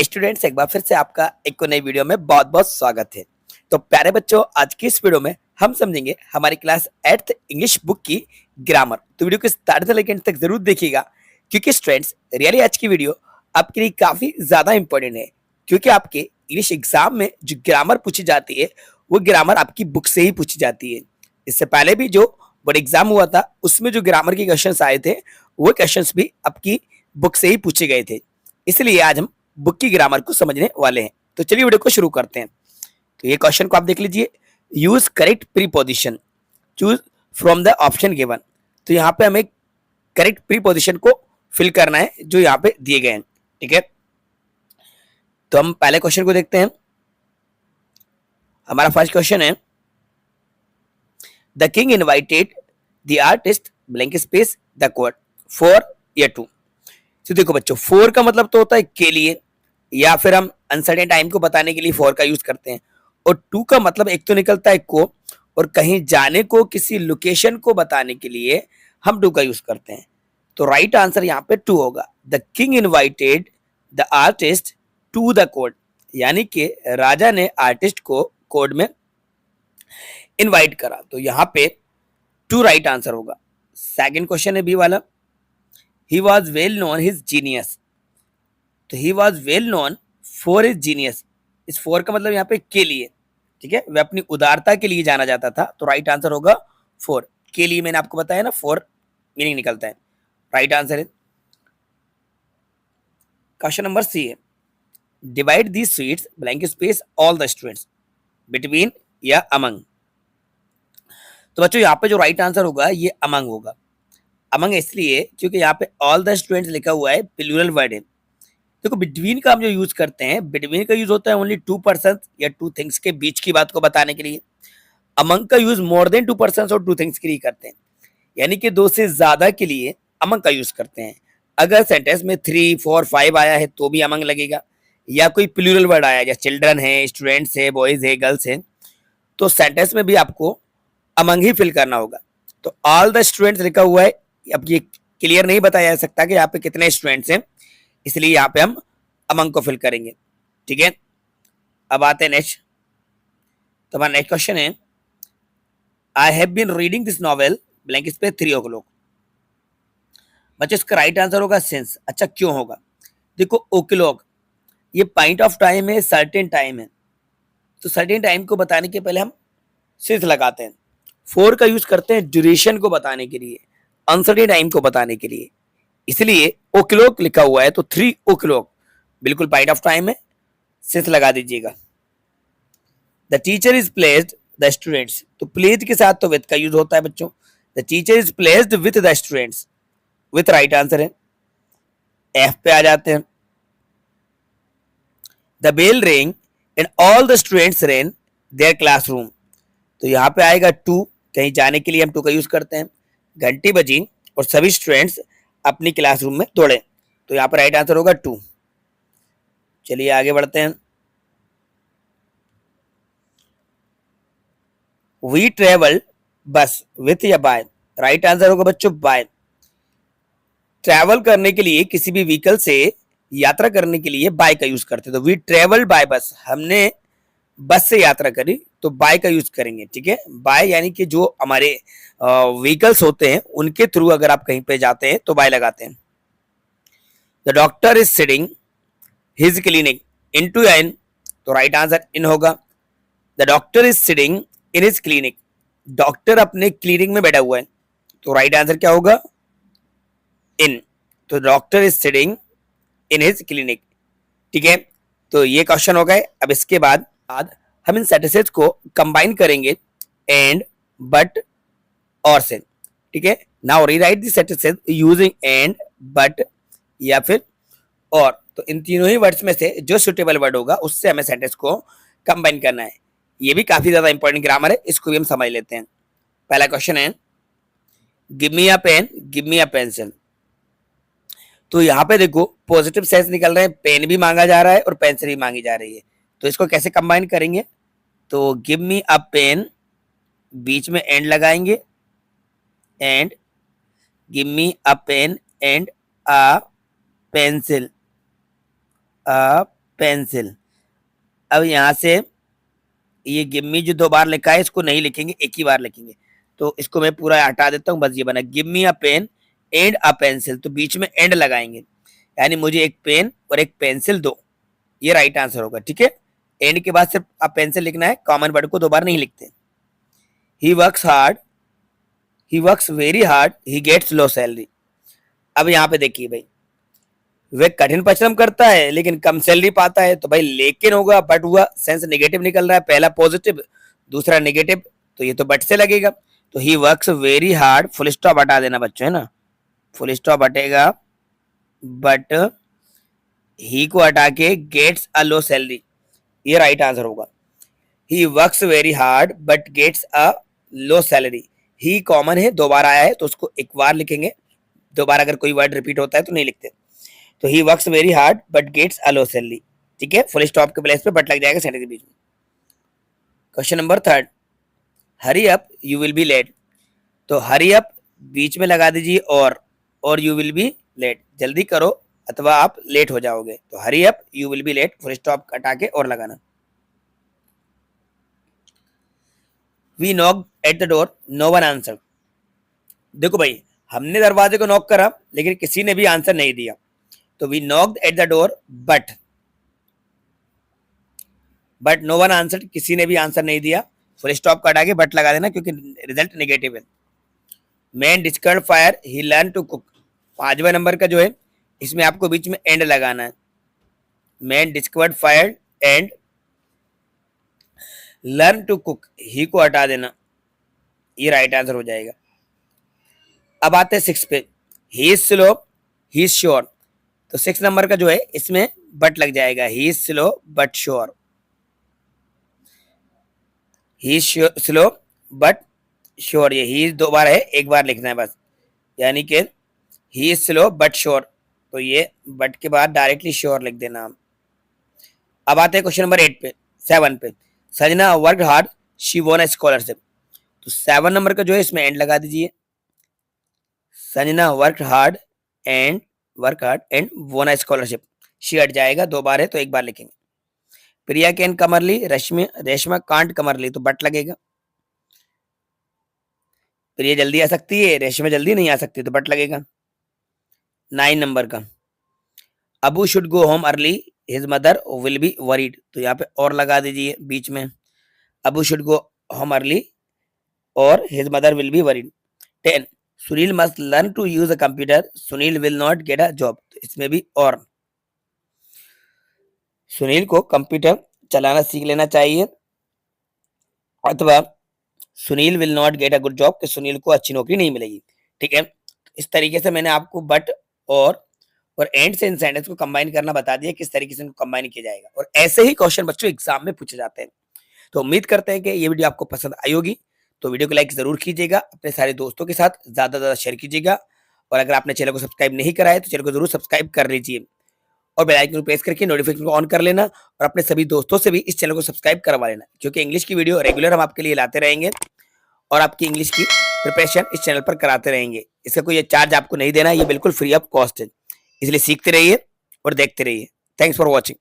Students, एक बार फिर से आपका एक नई वीडियो में बहुत बहुत स्वागत है। तो प्यारे बच्चों, आज की इस वीडियो में हम समझेंगे हमारी क्लास 8th इंग्लिश बुक की ग्रामर। तो वीडियो को स्टार्ट से लेकर एंड तक जरूर देखिएगा, क्योंकि स्टूडेंट्स रियली आज की वीडियो आपके लिए काफी ज्यादा इंपॉर्टेंट है। क्योंकि आपके इंग्लिश एग्जाम में जो ग्रामर पूछी जाती है वो ग्रामर आपकी बुक से ही पूछी जाती है। इससे पहले भी जो बोर्ड एग्जाम हुआ था उसमें जो ग्रामर के क्वेश्चंस आए थे वो क्वेश्चंस भी आपकी बुक से ही पूछे गए थे। इसलिए आज हम बुक की ग्रामर को समझने वाले हैं। तो चलिए वीडियो को शुरू करते हैं। तो ये क्वेश्चन को आप देख लीजिए, use correct preposition, choose from the option given. तो यहाँ पे हमें करेक्ट प्रीपोजिशन को फिल करना है जो यहाँ पे दिए गए हैं। ठीक है, तो हम पहले क्वेश्चन को देखते हैं। हमारा फर्स्ट क्वेश्चन है, the king invited the artist blank space the code for या टू। तो देखो बच्चों, फोर का मतलब तो होता है के लिए, या फिर हम अनसर्टेन टाइम को बताने के लिए फोर का यूज करते हैं। और टू का मतलब एक तो निकलता है को, और कहीं जाने को, किसी लोकेशन को बताने के लिए हम टू का यूज करते हैं। तो राइट आंसर यहाँ पे टू होगा। The king invited the artist to the court, यानी कि राजा ने आर्टिस्ट को कोर्ट में इनवाइट करा। तो यहाँ पे टू राइट आंसर होगा। सेकंड क्वेश्चन है बी वाला, he was well known his genius। तो he was well known for his genius, इस फोर का मतलब यहाँ पे के लिए, ठीक है, वह अपनी उदारता के लिए जाना जाता था। तो राइट आंसर होगा फोर। के लिए मैंने आपको बताया ना, फोर मीनिंग निकलता है। राइट आंसर है। क्वेश्चन नंबर सी है, divide the sweets blank space all the students between या अमंग। तो बच्चों यहाँ पे जो राइट आंसर होगा ये अमंग होगा। अमंग इसलिए क्योंकि यहाँ पे ऑल द स्टूडेंट्स लिखा हुआ है, प्लूरल वर्ड है। देखो, बिटवीन का हम जो यूज करते हैं, बिटवीन का यूज होता है ओनली टू पर्सन या टू थिंग्स के बीच की बात को बताने के लिए। अमंग का use more than two person और टू थिंग्स के लिए करते हैं, यानी कि दो से ज्यादा के लिए अमंग का यूज करते हैं। अगर सेंटेंस में 3, 4, 5 आया है तो भी अमंग लगेगा, या कोई प्लूरल वर्ड आया जैसे चिल्ड्रन है, स्टूडेंट्स है, बॉयज है, गर्ल्स है, तो सेंटेंस में भी आपको अमंग ही फिल करना होगा। तो ऑल द स्टूडेंट्स लिखा हुआ है, अब ये क्लियर नहीं बताया जा सकता कि यहाँ पे कितने स्टूडेंट्स हैं, इसलिए यहाँ पे हम अमंग को फिल करेंगे। ठीक है, अब आते हैं नेक्स्ट। तो हमारा नेक्स्ट क्वेश्चन है, I have been reading this novel blank space 3 o'clock। बच्चों इसका राइट आंसर होगा सिंस। अच्छा, क्यों होगा? देखो, ओक्लॉक ये पॉइंट ऑफ टाइम है, सर्टेन टाइम है। तो सर्टेन टाइम को बताने के पहले हम सिंस लगाते हैं। फोर का यूज करते हैं ड्यूरेशन को बताने के लिए, अनसर्टेन टाइम को बताने के लिए, इसलिए ओक्लॉक लिखा हुआ है तो 3 o'clock बिल्कुल पॉइंट ऑफ टाइम है, सिंस लगा दीजिएगा। The teacher is pleased the students, तो प्लेस्ड के साथ तो विथ का यूज होता है बच्चों। The teacher is pleased with the students, with right answer है। एफ पे आ जाते हैं। The bell ring and all the students ran their classroom, तो यहाँ पे आएगा टू, कहीं जाने के लिए हम टू का यूज करते हैं। घंटी बजी और सभी स्टूडेंट्स अपनी क्लासरूम में दौड़े, तो यहाँ पर राइट आंसर होगा टू। चलिए आगे बढ़ते हैं। वी ट्रेवल बस विथ या बाय, राइट आंसर होगा बच्चों बाय। ट्रैवल करने के लिए, किसी भी व्हीकल से यात्रा करने के लिए बाय का यूज करते हैं। तो वी ट्रेवल बाय बस, हमने बस से यात्रा करी तो बाय का यूज करेंगे। ठीक है, बाय यानी कि जो हमारे व्हीकल्स होते हैं उनके थ्रू अगर आप कहीं पे जाते हैं तो बाय लगाते हैं। The doctor is sitting his clinic in to an, तो राइट आंसर इन होगा। The doctor is sitting in his clinic, doctor अपने क्लिनिक में बैठा हुआ है, तो राइट आंसर क्या होगा? इन। तो doctor is sitting in his clinic. ठीक है, तो ये क्वेश्चन हो गए। अब इसके बाद हम इन सेंटेंसेस को कंबाइन करेंगे एंड, बट और से। ठीक है, now rewrite the sentences using and, but या फिर और। तो इन तीनों ही वर्ड्स में से जो सुटेबल वर्ड होगा उससे हमें सेंटेंस को कंबाइन करना है। ये भी काफी ज्यादा इंपॉर्टेंट ग्रामर है, इसको भी हम समझ लेते हैं। पहला क्वेश्चन है, give me a pen, give me a pencil. तो यहाँ पे देखो पॉजिटिव सेंस निकल रहे हैं, पेन भी मांगा जा रहा है और पेंसिल भी मांगी जा रही है। तो इसको कैसे कंबाइन करेंगे? तो गिव मी अ पेन, बीच में एंड लगाएंगे, and give me a pen and a pencil, a pencil. अब यहाँ से ये गिव मी जो 2 बार लिखा है इसको नहीं लिखेंगे, एक ही बार लिखेंगे। तो इसको मैं पूरा हटा देता हूँ, बस ये बना give me a pen and a pencil, तो बीच में एंड लगाएंगे, यानी मुझे एक पेन और एक पेंसिल दो, ये राइट आंसर होगा। ठीक है, एंड के बाद सिर्फ आप पेंसिल लिखना है, कॉमन वर्ड को 2 बार नहीं लिखते। He works hard, he works very hard, he gets low salary. अब यहाँ पे देखिए भाई, वह कठिन परिश्रम करता है लेकिन कम सैलरी पाता है, तो भाई लेकिन होगा, बट हुआ, सेंस नेगेटिव निकल रहा है, पहला पॉजिटिव दूसरा नेगेटिव, तो ये तो बट से लगेगा। तो he works very hard, full stop हटा देना बच्चों, है ना, फुल स्टॉप हटेगा, बट ही को हटा के गेट्स अ लो सैलरी, ये राइट आंसर होगा। He works very hard but gets a low salary, he common है, 2 बार आया है तो उसको एक बार लिखेंगे, 2 बार अगर कोई वर्ड रिपीट होता है तो नहीं लिखते। तो he works very hard but gets a low salary. ठीक है, फुल स्टॉप के प्लेस पे बट लग जाएगा सेंटेंस के बीच में। Question number 3, hurry up you will be late. तो हरी अप बीच में लगा दीजिए और यू विल बी लेट, जल्दी करो अथवा आप लेट हो जाओगे। तो hurry up you will be late, full stop हटा के और लगाना। We knock at the door, no one answer. देखो भाई, हमने दरवाजे को नॉक करा लेकिन किसी ने भी आंसर नहीं दिया, तो we knocked at the door but no one answer, किसी ने भी आंसर नहीं दिया, फुल स्टॉप हटा के बट लगा देना क्योंकि रिजल्ट नेगेटिव है। Man discovered fire he learn to cook, 5वें नंबर का जो है इसमें आपको बीच में एंड लगाना है। Man discovered fire and learn to cook, he को हटा देना, ये राइट आंसर हो जाएगा। अब आते हैं 6 पे, he is slow he is sure. तो 6 नंबर का जो है इसमें बट लग जाएगा, he is slow but sure, he is slow but sure, ये ही 2 बार है, एक बार लिखना है बस, यानी कि he is slow but sure, तो ये बट के बाद डायरेक्टली श्योर लिख देना हम। अब आते हैं क्वेश्चन नंबर 7 पे, सजना वर्क हार्ड शी वोन अ स्कॉलरशिप। तो 7 नंबर का जो है इसमें एंड लगा दीजिए, संजना वर्क हार्ड एंड वोन अ स्कॉलरशिप, शी हट जाएगा, 2 बार है तो एक बार लिखेंगे। प्रिया कैन कमरली, रेशमा कांट कमरली, तो बट लगेगा। प्रिया जल्दी आ सकती है, रेशमा जल्दी नहीं आ सकती, तो बट लगेगा। 9 नंबर का, Abu should go home early his mother will be worried, तो यहाँ पे और लगा दीजिए बीच में, Abu should go home early और his mother will be worried. 10, Sunil must learn to use a computer, Sunil will not get a job, तो इसमें भी और, सुनील को कंप्यूटर चलाना सीख लेना चाहिए, अथवा Sunil will not get a good job, कि सुनील को अच्छी नौकरी नहीं मिलेगी। ठीक है, इस तरीके से मैंने आपको बट और एंड से इन सेंटेंस को कंबाइन करना बता दिया, किस तरीके से इनको कंबाइन किया जाएगा, और ऐसे ही क्वेश्चन बच्चों एग्जाम में पूछे जाते हैं। तो उम्मीद करते हैं कि ये वीडियो आपको पसंद आई होगी, तो वीडियो को लाइक जरूर कीजिएगा, अपने सारे दोस्तों के साथ ज्यादा से ज्यादा शेयर कीजिएगा, और अगर आपने चैनल को सब्सक्राइब नहीं करा है तो चैनल को जरूर सब्सक्राइब कर लीजिए, और बेल आइकन को प्रेस करके नोटिफिकेशन को ऑन कर लेना, और अपने सभी दोस्तों से भी इस चैनल को सब्सक्राइब करवा लेना, क्योंकि इंग्लिश की वीडियो रेगुलर हम आपके लिए लाते रहेंगे और आपकी इंग्लिश की प्रिपरेशन इस चैनल पर कराते रहेंगे। इसका कोई चार्ज आपको नहीं देना, ये बिल्कुल फ्री ऑफ कॉस्ट है, इसलिए सीखते रहिए और देखते रहिए। Thanks for watching.